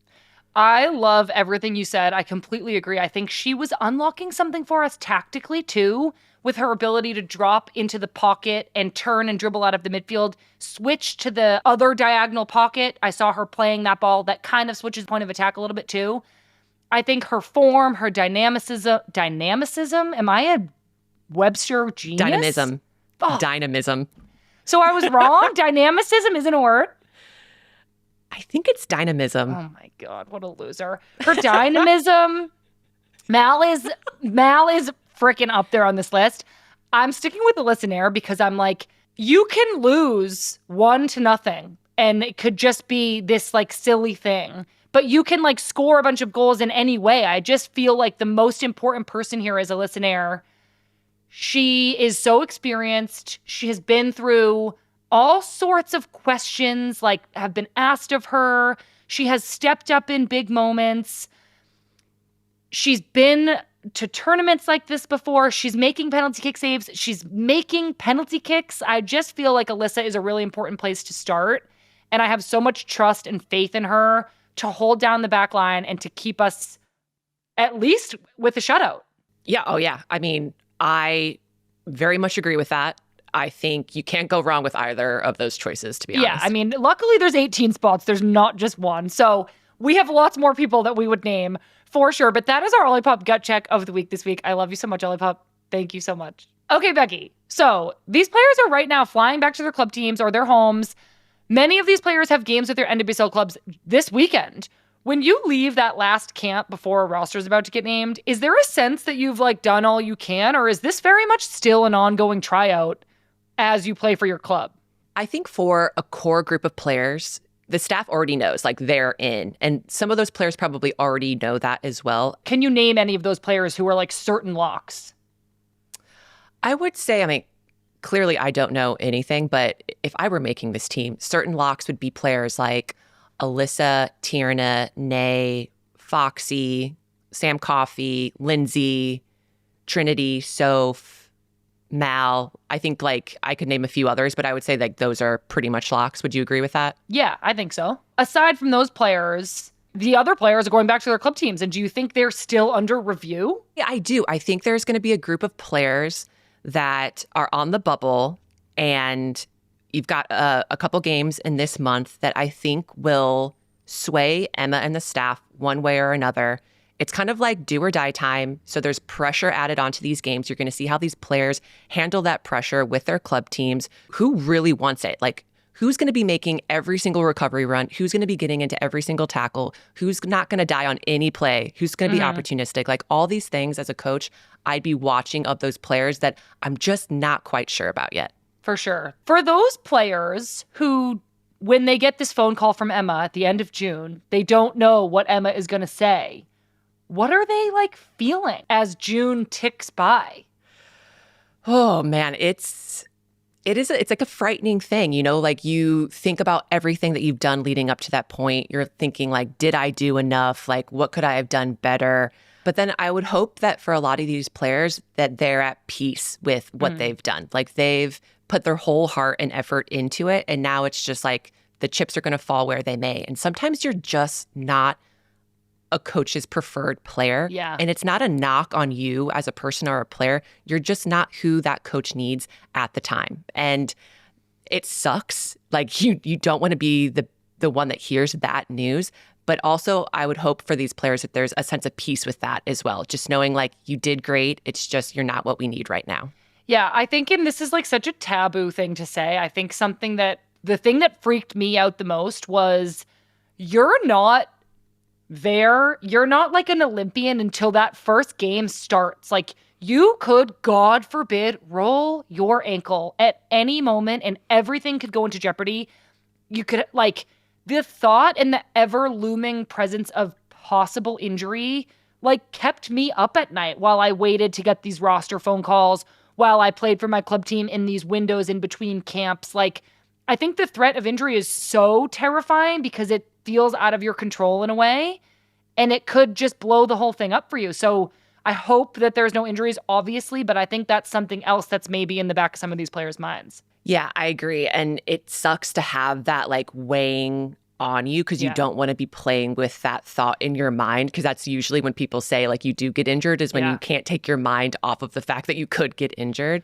I love everything you said. I completely agree. I think she was unlocking something for us tactically too, with her ability to drop into the pocket and turn and dribble out of the midfield, switch to the other diagonal pocket. I saw her playing that ball that kind of switches point of attack a little bit too. I think her form, her dynamicism. Am I a Webster genius? Dynamism. Oh. Dynamism. So I was wrong. Dynamicism isn't a word. I think it's dynamism. Oh my God, what a loser. Her dynamism. Mal is freaking up there on this list. I'm sticking with the listener because I'm like, you can lose 1-0 and it could just be this like silly thing, but you can like score a bunch of goals in any way. I just feel like the most important person here is a listener. She is so experienced. She has been through all sorts of questions like have been asked of her. She has stepped up in big moments. She's been to tournaments like this before. She's making penalty kick saves. She's making penalty kicks. I just feel like Alyssa is a really important place to start. And I have so much trust and faith in her to hold down the back line and to keep us at least with a shutout. Yeah. Oh, yeah. I mean, I very much agree with that. I think you can't go wrong with either of those choices, to be honest. Yeah, I mean, luckily there's 18 spots. There's not just one. So we have lots more people that we would name for sure. But that is our Olipop gut check of the week this week. I love you so much, Olipop. Thank you so much. Okay, Becky. So these players are right now flying back to their club teams or their homes. Many of these players have games with their NWSL clubs this weekend. When you leave that last camp before a roster is about to get named, is there a sense that you've like done all you can, or is this very much still an ongoing tryout as you play for your club? I think for a core group of players, the staff already knows, like they're in. And some of those players probably already know that as well. Can you name any of those players who are like certain locks? I would say, I mean, clearly I don't know anything, but if I were making this team, certain locks would be players like Alyssa, Tierna, Nay, Foxy, Sam Coffey, Lindsay, Trinity, Soph, Mal. I think like I could name a few others, but I would say like those are pretty much locks. Would you agree with that? Yeah, I think so. Aside from those players, the other players are going back to their club teams. And do you think they're still under review? Yeah, I do. I think there's going to be a group of players that are on the bubble, and you've got a couple games in this month that I think will sway Emma and the staff one way or another. It's kind of like do or die time. So there's pressure added onto these games. You're going to see how these players handle that pressure with their club teams. Who really wants it? Like, who's going to be making every single recovery run? Who's going to be getting into every single tackle? Who's not going to die on any play? Who's going to be opportunistic? Like all these things as a coach, I'd be watching of those players that I'm just not quite sure about yet. For sure. For those players who, when they get this phone call from Emma at the end of June, they don't know what Emma is going to say. What are they like feeling as June ticks by? Oh man, it's like a frightening thing, you know, like you think about everything that you've done leading up to that point. You're thinking like, did I do enough? Like, what could I have done better? But then I would hope that for a lot of these players that they're at peace with what they've done. Like they've put their whole heart and effort into it. And now it's just like the chips are going to fall where they may. And sometimes you're just not a coach's preferred player. Yeah. And it's not a knock on you as a person or a player. You're just not who that coach needs at the time. And it sucks. Like you don't want to be the one that hears that news. But also I would hope for these players that there's a sense of peace with that as well. Just knowing like you did great. It's just you're not what we need right now. Yeah, I think, and this is like such a taboo thing to say. I think the thing that freaked me out the most was you're not there. You're not like an Olympian until that first game starts. Like you could, God forbid, roll your ankle at any moment and everything could go into jeopardy. You could like the thought and the ever looming presence of possible injury like kept me up at night while I waited to get these roster phone calls, while I played for my club team in these windows in between camps. Like, I think the threat of injury is so terrifying because it feels out of your control in a way, and it could just blow the whole thing up for you. So I hope that there's no injuries, obviously, but I think that's something else that's maybe in the back of some of these players' minds. Yeah, I agree. And it sucks to have that like weighing on you because you Yeah. don't want to be playing with that thought in your mind, because that's usually when people say like you do get injured is when Yeah. you can't take your mind off of the fact that you could get injured.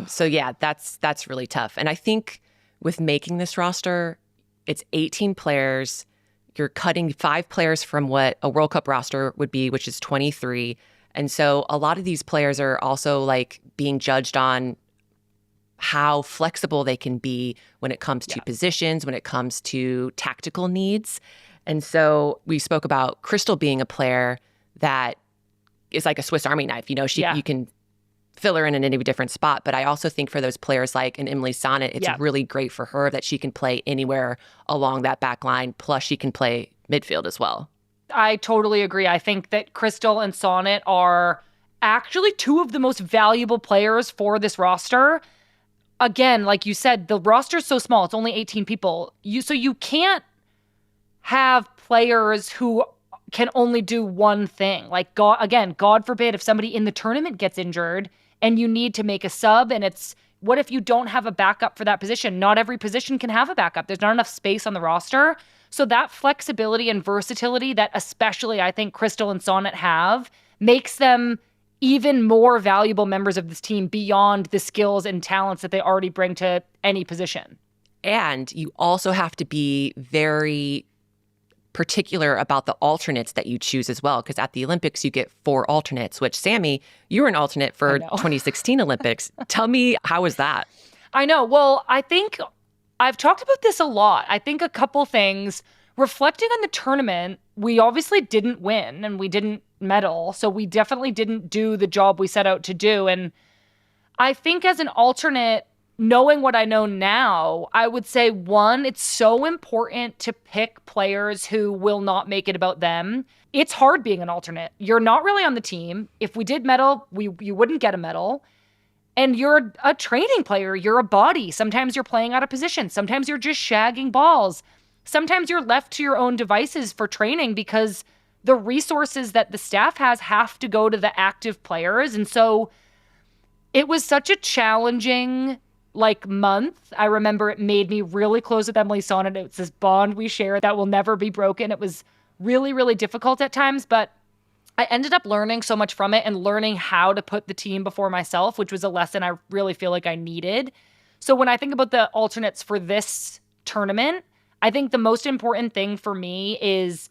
So yeah, that's really tough. And I think with making this roster, it's 18 players. You're cutting 5 players from what a World Cup roster would be, which is 23. And so a lot of these players are also like being judged on how flexible they can be when it comes to positions, when it comes to tactical needs. And so we spoke about Crystal being a player that is like a Swiss Army knife. You know, you can fill her in any different spot. But I also think for those players like an Emily Sonnet, it's really great for her that she can play anywhere along that back line. Plus she can play midfield as well. I totally agree. I think that Crystal and Sonnet are actually 2 of the most valuable players for this roster. Again, like you said, the roster's so small. It's only 18 people. So you can't have players who can only do one thing. Like, God forbid if somebody in the tournament gets injured and you need to make a sub, and what if you don't have a backup for that position? Not every position can have a backup. There's not enough space on the roster. So that flexibility and versatility that especially I think Crystal and Sonnet have makes them even more valuable members of this team beyond the skills and talents that they already bring to any position. And you also have to be very particular about the alternates that you choose as well, because at the Olympics you get 4 alternates, which Sammy, you were an alternate for 2016 Olympics. Tell me, how was that? I know. Well, I think I've talked about this a lot. I think a couple things. Reflecting on the tournament, we obviously didn't win and we didn't medal, so we definitely didn't do the job we set out to do. And I think as an alternate, knowing what I know now, I would say, one, it's so important to pick players who will not make it about them. It's hard being an alternate. You're not really on the team. If we did medal, you wouldn't get a medal. And you're a training player. You're a body. Sometimes you're playing out of position. Sometimes you're just shagging balls. Sometimes you're left to your own devices for training because the resources that the staff has have to go to the active players. And so it was such a challenging month. I remember it made me really close with Emily Sonnet. It's this bond we share that will never be broken. It was really, really difficult at times, but I ended up learning so much from it and learning how to put the team before myself, which was a lesson I really feel like I needed. So when I think about the alternates for this tournament, I think the most important thing for me is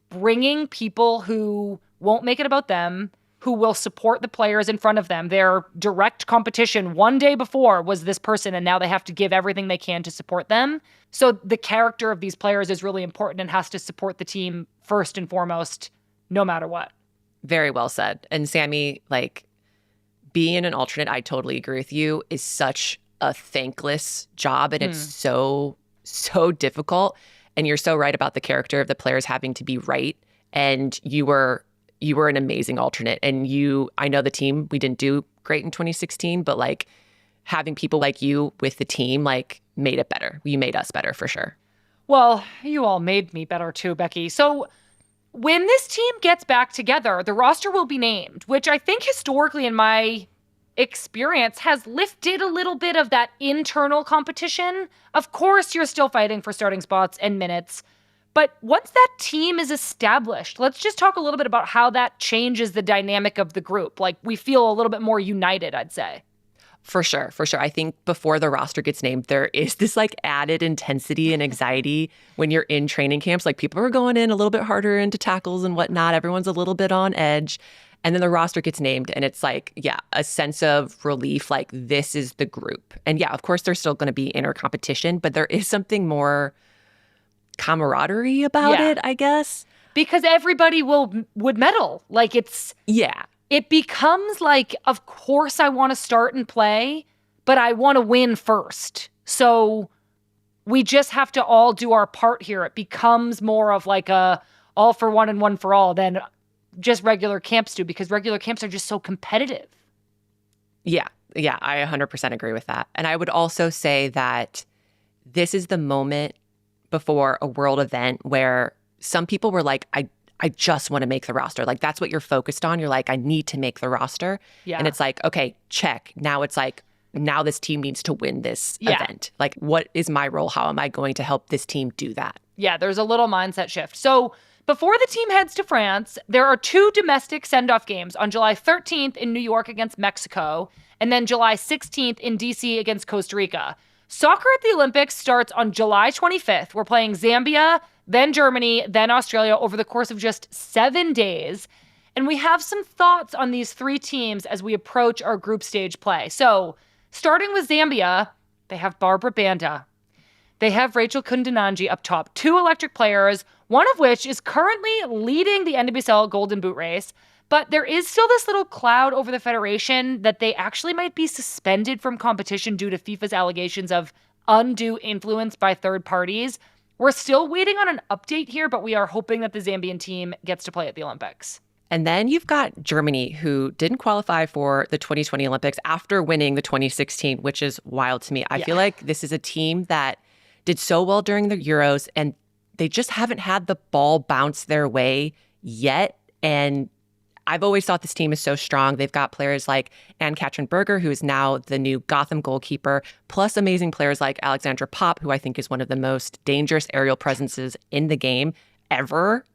bringing people who won't make it about them, who will support the players in front of them. Their direct competition one day before was this person, and now they have to give everything they can to support them. So the character of these players is really important and has to support the team first and foremost, no matter what. Very well said. And Sammy, being an alternate, I totally agree with you, is such a thankless job, and it's so difficult. And you're so right about the character of the players having to be right. And you were an amazing alternate. And I know the team, we didn't do great in 2016, but having people like you with the team, made it better. You made us better for sure. Well, you all made me better too, Becky. So when this team gets back together, the roster will be named, which I think historically in my experience has lifted a little bit of that internal competition. Of course, you're still fighting for starting spots and minutes, but once that team is established, let's just talk a little bit about how that changes the dynamic of the group. We feel a little bit more united, I'd say. For sure. I think before the roster gets named, there is this added intensity and anxiety when you're in training camps. People are going in a little bit harder into tackles and whatnot. Everyone's a little bit on edge. And then the roster gets named and it's a sense of relief. This is the group. And yeah, of course, there's still going to be inner competition, but there is something more camaraderie about it, I guess. Because everybody would medal. It becomes of course I want to start and play, but I want to win first. So we just have to all do our part here. It becomes more of a all for one and one for all than just regular camps do, because regular camps are just so competitive. Yeah, I 100% agree with that. And I would also say that this is the moment before a world event where some people were like, I just want to make the roster. Like, that's what you're focused on. You're like, I need to make the roster. Yeah. And it's like, okay, check. Now it's like, now this team needs to win this event. Like, what is my role? How am I going to help this team do that? Yeah, there's a little mindset shift. So before the team heads to France, there are 2 domestic send-off games on July 13th in New York against Mexico, and then July 16th in DC against Costa Rica. Soccer at the Olympics starts on July 25th. We're playing Zambia, then Germany, then Australia over the course of just 7 days. And we have some thoughts on these 3 teams as we approach our group stage play. So starting with Zambia, they have Barbara Banda. They have Rachel Kundananji up top, 2 electric players, one of which is currently leading the NWSL Golden Boot race. But there is still this little cloud over the federation that they actually might be suspended from competition due to FIFA's allegations of undue influence by third parties. We're still waiting on an update here, but we are hoping that the Zambian team gets to play at the Olympics. And then you've got Germany, who didn't qualify for the 2020 Olympics after winning the 2016, which is wild to me. I feel like this is a team that did so well during the Euros, and they just haven't had the ball bounce their way yet. And I've always thought this team is so strong. They've got players like Anne-Katrin Berger, who is now the new Gotham goalkeeper, plus amazing players like Alexandra Popp, who I think is one of the most dangerous aerial presences in the game ever.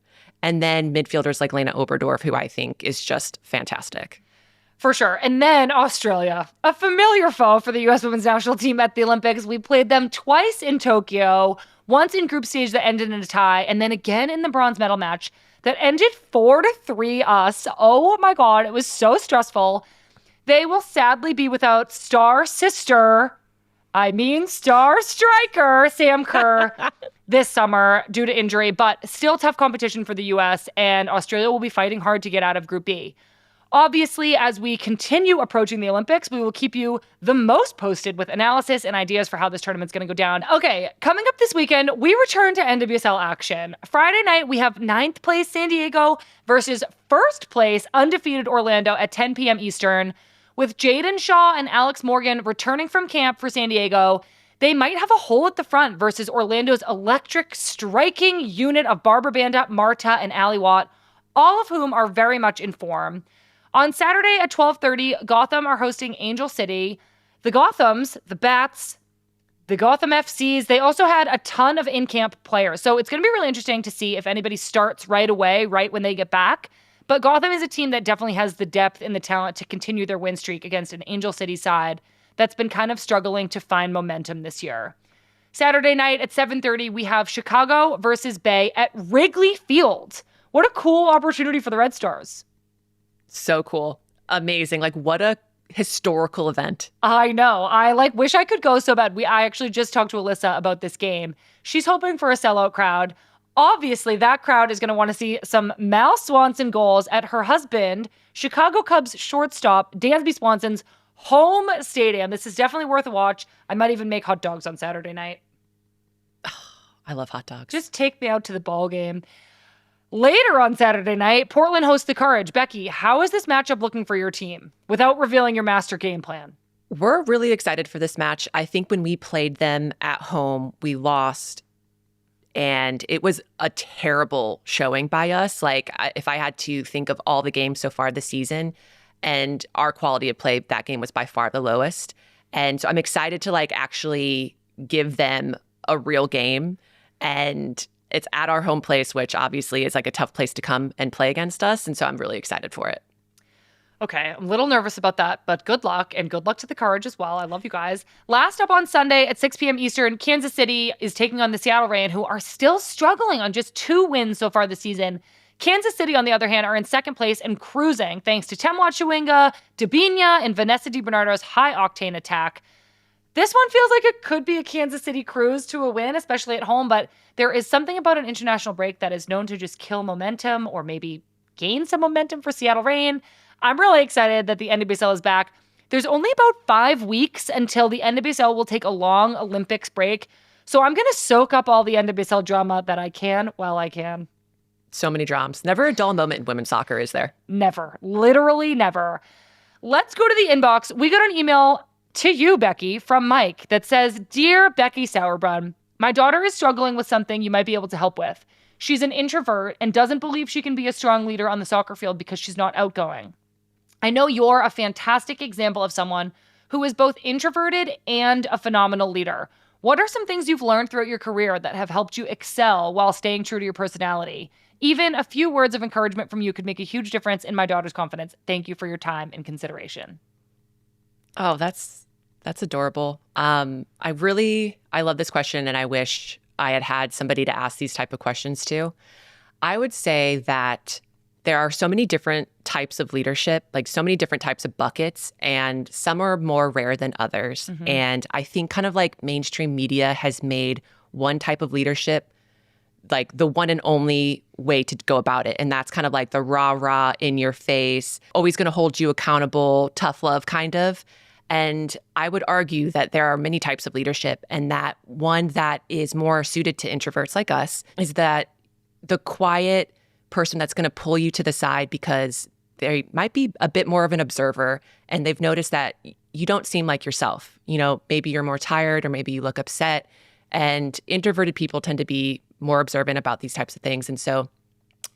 And then midfielders like Lena Oberdorf, who I think is just fantastic. For sure. And then Australia, a familiar foe for the U.S. women's national team at the Olympics. We played them twice in Tokyo, once in group stage that ended in a tie, and then again in the bronze medal match that ended 4-3 us. Oh my God, it was so stressful. They will sadly be without star striker Sam Kerr this summer due to injury, but still tough competition for the U.S., and Australia will be fighting hard to get out of Group B. Obviously, as we continue approaching the Olympics, we will keep you the most posted with analysis and ideas for how this tournament's going to go down. Okay, coming up this weekend, we return to NWSL action. Friday night, we have 9th place San Diego versus 1st place undefeated Orlando at 10 p.m. Eastern. With Jaden Shaw and Alex Morgan returning from camp for San Diego, they might have a hole at the front versus Orlando's electric striking unit of Barbara Banda, Marta, and Ali Watt, all of whom are very much in form. On Saturday at 12:30, Gotham are hosting Angel City. The Gothams, the Bats, the Gotham FCs, they also had a ton of in-camp players. So it's going to be really interesting to see if anybody starts right away, right when they get back. But Gotham is a team that definitely has the depth and the talent to continue their win streak against an Angel City side that's been kind of struggling to find momentum this year. Saturday night at 7:30, we have Chicago versus Bay at Wrigley Field. What a cool opportunity for the Red Stars. So cool. Amazing. Like, what a historical event. I know. I wish I could go so bad. I actually just talked to Alyssa about this game. She's hoping for a sellout crowd. Obviously, that crowd is going to want to see some Mal Swanson goals at her husband, Chicago Cubs shortstop, Dansby Swanson's home stadium. This is definitely worth a watch. I might even make hot dogs on Saturday night. I love hot dogs. Just take me out to the ball game. Later on Saturday night, Portland hosts the Courage. Becky, how is this matchup looking for your team without revealing your master game plan? We're really excited for this match. I think when we played them at home, we lost, and it was a terrible showing by us. If I had to think of all the games so far this season, and our quality of play, that game was by far the lowest. And so I'm excited to actually give them a real game, and it's at our home place, which obviously is a tough place to come and play against us. And so I'm really excited for it. Okay, I'm a little nervous about that, but good luck, and good luck to the Courage as well. I love you guys. Last up on Sunday at 6 p.m. Eastern, Kansas City is taking on the Seattle Reign, who are still struggling on just 2 wins so far this season. Kansas City, on the other hand, are in 2nd place and cruising thanks to Temwa Chewinga, Dabinia, and Vanessa DiBernardo's high-octane attack. This one feels like it could be a Kansas City cruise to a win, especially at home, but there is something about an international break that is known to just kill momentum or maybe gain some momentum for Seattle Reign. I'm really excited that the NWSL is back. There's only about 5 weeks until the NWSL will take a long Olympics break, so I'm going to soak up all the NWSL drama that I can while I can. So many drams. Never a dull moment in women's soccer, is there? Never. Literally never. Let's go to the inbox. We got an email to you, Becky, from Mike that says, Dear Becky Sauerbrunn, my daughter is struggling with something you might be able to help with. She's an introvert and doesn't believe she can be a strong leader on the soccer field because she's not outgoing. I know you're a fantastic example of someone who is both introverted and a phenomenal leader. What are some things you've learned throughout your career that have helped you excel while staying true to your personality? Even a few words of encouragement from you could make a huge difference in my daughter's confidence. Thank you for your time and consideration. Oh, that's adorable. I love this question, and I wish I had somebody to ask these type of questions to. I would say that there are so many different types of leadership, like so many different types of buckets, and some are more rare than others. Mm-hmm. And I think kind of like mainstream media has made one type of leadership like the one and only way to go about it. And that's kind of like the rah-rah, in your face, always going to hold you accountable, tough love kind of. And I would argue that there are many types of leadership, and that one that is more suited to introverts like us is that the quiet person that's going to pull you to the side because they might be a bit more of an observer and they've noticed that you don't seem like yourself. You know, maybe you're more tired or maybe you look upset. And introverted people tend to be more observant about these types of things. And so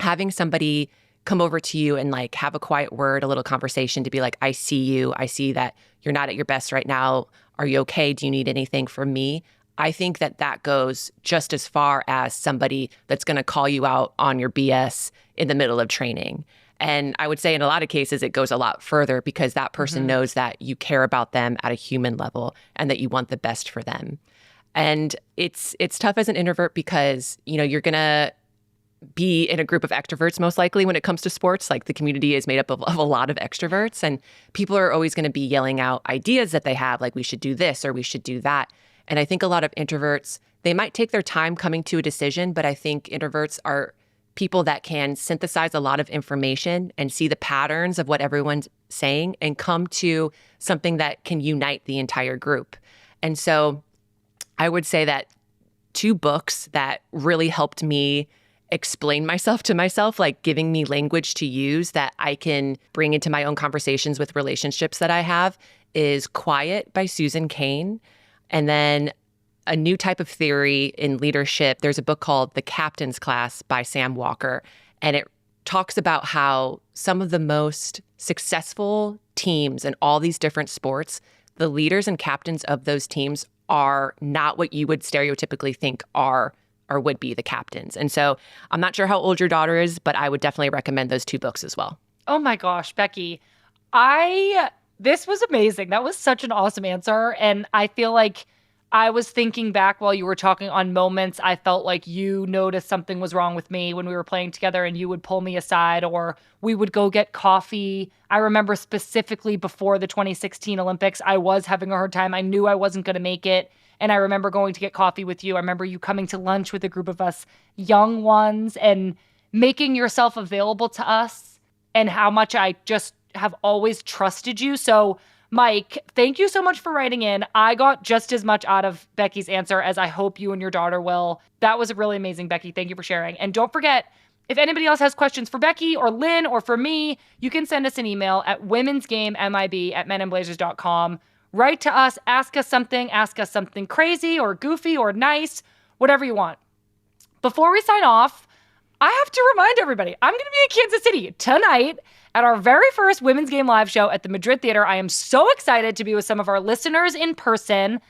having somebody come over to you and like have a quiet word, a little conversation to be like, I see you. I see that you're not at your best right now. Are you okay? Do you need anything from me? I think that that goes just as far as somebody that's going to call you out on your BS in the middle of training. And I would say in a lot of cases, it goes a lot further because that person knows that you care about them at a human level and that you want the best for them. And it's tough as an introvert because, you know, you're going to be in a group of extroverts most likely when it comes to sports. Like the community is made up of a lot of extroverts, and people are always going to be yelling out ideas that they have, like we should do this or we should do that. And I think a lot of introverts, they might take their time coming to a decision, but I think introverts are people that can synthesize a lot of information and see the patterns of what everyone's saying and come to something that can unite the entire group. And so I would say that 2 books that really helped me explain myself to myself, like giving me language to use that I can bring into my own conversations with relationships that I have, is Quiet by Susan Cain. And then A New Type of Theory in Leadership. There's a book called The Captain's Class by Sam Walker. And it talks about how some of the most successful teams in all these different sports, the leaders and captains of those teams are not what you would stereotypically think are or would be the captains. And so I'm not sure how old your daughter is, but I would definitely recommend those 2 books as well. Oh my gosh, Becky. This was amazing. That was such an awesome answer. And I feel like I was thinking back while you were talking on moments I felt like you noticed something was wrong with me when we were playing together and you would pull me aside or we would go get coffee. I remember specifically before the 2016 Olympics, I was having a hard time. I knew I wasn't going to make it. And I remember going to get coffee with you. I remember you coming to lunch with a group of us young ones and making yourself available to us and how much I just have always trusted you. So Mike, thank you so much for writing in. I got just as much out of Becky's answer as I hope you and your daughter will. That was really amazing, Becky. Thank you for sharing. And don't forget, if anybody else has questions for Becky or Lynn or for me, you can send us an email at womensgamemib@menandblazers.com. Write to us, ask us something crazy or goofy or nice, whatever you want. Before we sign off, I have to remind everybody, I'm going to be in Kansas City tonight at our very first Women's Game Live show at the Madrid Theater. I am so excited to be with some of our listeners in person,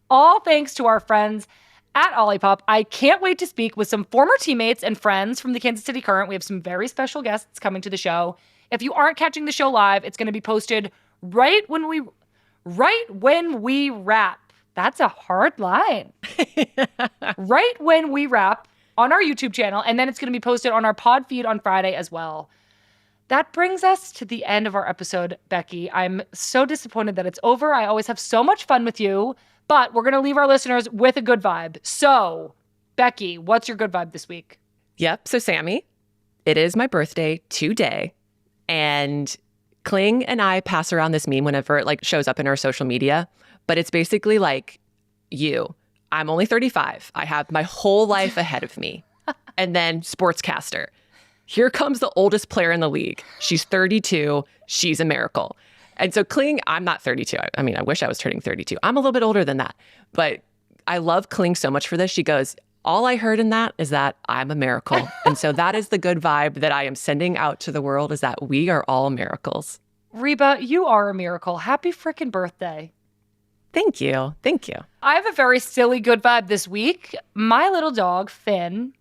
all thanks to our friends at Olipop. I can't wait to speak with some former teammates and friends from the Kansas City Current. We have some very special guests coming to the show. If you aren't catching the show live, it's going to be posted right when we wrap. That's a hard line. Right when we wrap on our YouTube channel, and then it's going to be posted on our pod feed on Friday as well. That brings us to the end of our episode, Becky. I'm so disappointed that it's over. I always have so much fun with you, but we're going to leave our listeners with a good vibe. So, Becky, what's your good vibe this week? Yep. So, Sammy, it is my birthday today, and Kling and I pass around this meme whenever it like shows up in our social media, but it's basically like I'm only 35. I have my whole life ahead of me. And then sportscaster. here comes the oldest player in the league. She's 32. She's a miracle. And so Kling, I'm not 32. I mean, I wish I was turning 32. I'm a little bit older than that. But I love Kling so much for this. She goes, all I heard in that is that I'm a miracle. And so that is the good vibe that I am sending out to the world, is that we are all miracles. Reba, you are a miracle. Happy freaking birthday. Thank you. Thank you. I have a very silly good vibe this week. My little dog, Finn,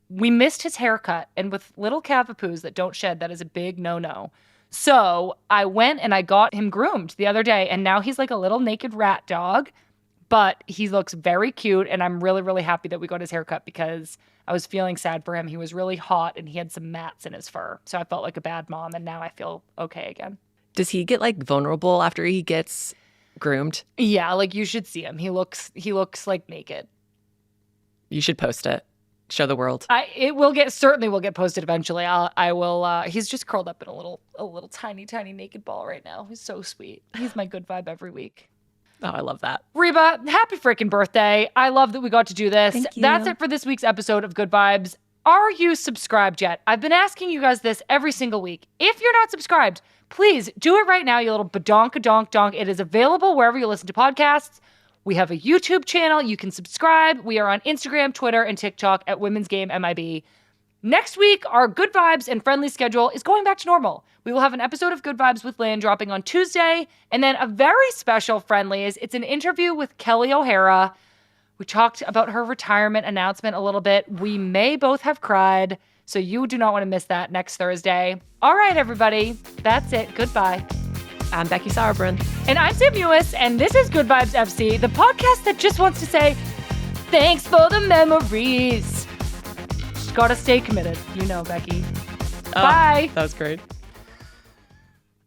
we missed his haircut. And with little cavapoos that don't shed, that is a big no-no. So I went and I got him groomed the other day. And now he's like a little naked rat dog. But he looks very cute. And I'm really, really happy that we got his haircut because I was feeling sad for him. He was really hot and he had some mats in his fur. So I felt like a bad mom. And now I feel okay again. Does he get like vulnerable after he gets groomed? Yeah, like you should see him. He looks like naked. You should post it. Show the world. Certainly will get posted eventually. I will. He's just curled up in a little tiny naked ball right now. He's so sweet. He's my good vibe every week. Oh, I love that. Reba, happy freaking birthday. I love that we got to do this. Thank you. That's it for this week's episode of Good Vibes. Are you subscribed yet? I've been asking you guys this every single week. If you're not subscribed, please do it right now, you little badonka-donk-donk. It is available wherever you listen to podcasts. We have a YouTube channel. You can subscribe. We are on Instagram, Twitter, and TikTok at Women's Game MIB. Next week, our Good Vibes and Friendly schedule is going back to normal. We will have an episode of Good Vibes with Lynn dropping on Tuesday, and then a very special Friendlies. It's an interview with Kelly O'Hara. We talked about her retirement announcement a little bit. We may both have cried, so you do not want to miss that next Thursday. All right, everybody. That's it. Goodbye. I'm Becky Sauerbrunn. And I'm Sam Ewis, and this is Good Vibes FC, the podcast that just wants to say, thanks for the memories. Gotta stay committed. You know, Becky. Bye. That was great.